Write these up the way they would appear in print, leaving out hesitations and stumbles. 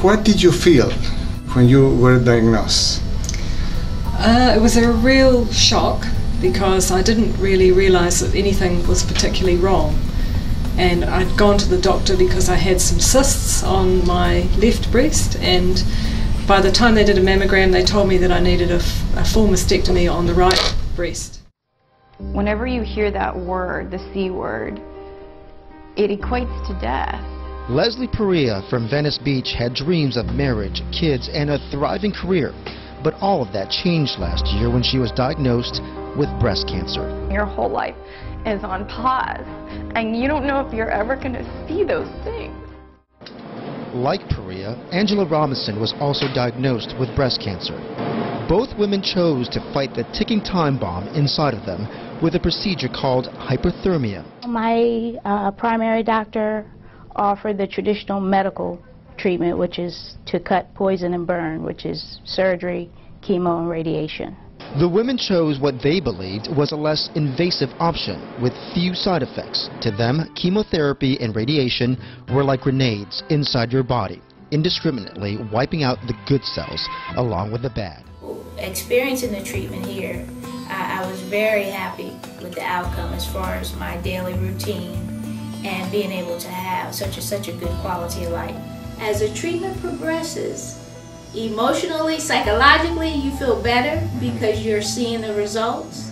What did you feel when you were diagnosed? It was a real shock because I didn't really realize that anything was particularly wrong. And I'd gone to the doctor because I had some cysts on my left breast, and by the time they did a mammogram they told me that I needed a full mastectomy on the right breast. Whenever you hear that word, the C word, it equates to death. Leslie Perea from Venice Beach had dreams of marriage, kids, and a thriving career. But all of that changed last year when she was diagnosed with breast cancer. Your whole life is on pause, and you don't know if you're ever going to see those things. Like Perea, Angela Robinson was also diagnosed with breast cancer. Both women chose to fight the ticking time bomb inside of them with a procedure called hyperthermia. My primary doctor offered the traditional medical treatment, which is to cut, poison, and burn, which is surgery, chemo, and radiation. The women chose what they believed was a less invasive option with few side effects. To them, chemotherapy and radiation were like grenades inside your body, indiscriminately wiping out the good cells along with the bad. Experiencing the treatment here, I was very happy with the outcome as far as my daily routine and being able to have such a good quality of life. As the treatment progresses, emotionally, psychologically, you feel better because you're seeing the results.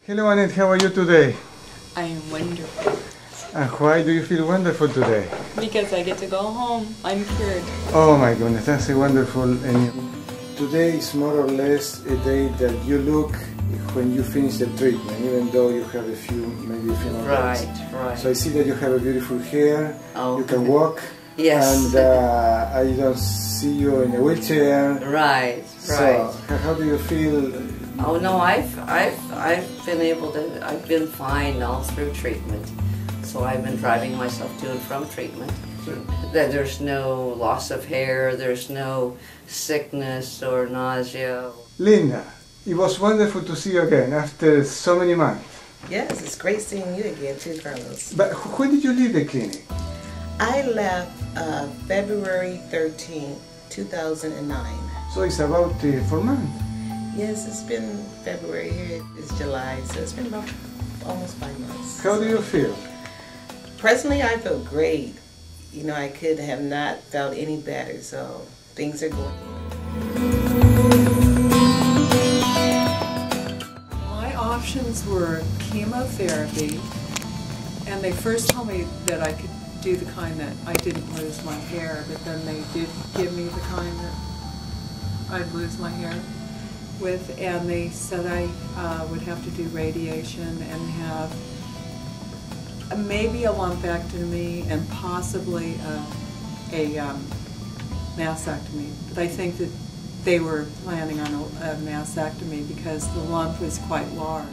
Hello Annette, how are you today? I am wonderful. And why do you feel wonderful today? Because I get to go home. I'm cured. Oh my goodness, that's a wonderful news. Today is more or less a day that you look when you finish the treatment, even though you have maybe a few more days. Right. So I see that you have a beautiful hair, you can walk, Yes. and I don't see you in a wheelchair. Right. So how do you feel? Oh no, I've been fine all through treatment. So I've been driving myself to and from treatment. There's no loss of hair, there's no sickness or nausea. Linda, it was wonderful to see you again after so many months. Yes, it's great seeing you again too, Carlos. But when did you leave the clinic? I left February 13, 2009. So it's about 4 months. Yes, it's been February, here it's July, so it's been about almost 5 months. How do you feel? Personally, I feel great. You know, I could have not felt any better, so things are going. My options were chemotherapy, and they first told me that I could do the kind that I didn't lose my hair, but then they did give me the kind that I'd lose my hair with, and they said I would have to do radiation and have maybe a lumpectomy and possibly a mastectomy. But I think that they were planning on a mastectomy because the lump was quite large.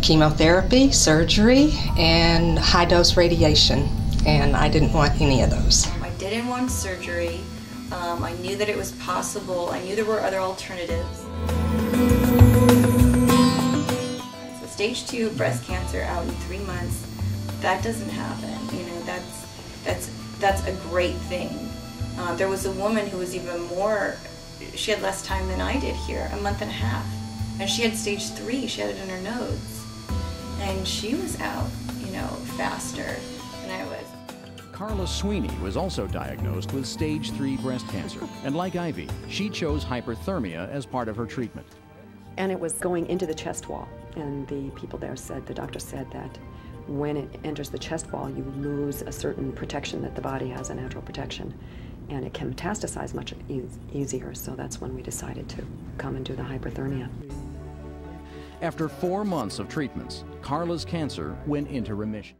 Chemotherapy, surgery, and high-dose radiation, and I didn't want any of those. I didn't want surgery. I knew that it was possible. I knew there were other alternatives. So stage 2 breast cancer out in 3 months, that doesn't happen. You know, that's a great thing. There was a woman who was even more, she had less time than I did here, 1.5 months. And she had stage 3, she had it in her nodes. And she was out, you know, faster than I was. Carla Sweeney was also diagnosed with stage 3 breast cancer, and like Ivy, she chose hyperthermia as part of her treatment. And it was going into the chest wall, and the people there said, the doctor said that when it enters the chest wall, you lose a certain protection that the body has, a natural protection, and it can metastasize much easier, so that's when we decided to come and do the hyperthermia. After 4 months of treatments, Carla's cancer went into remission.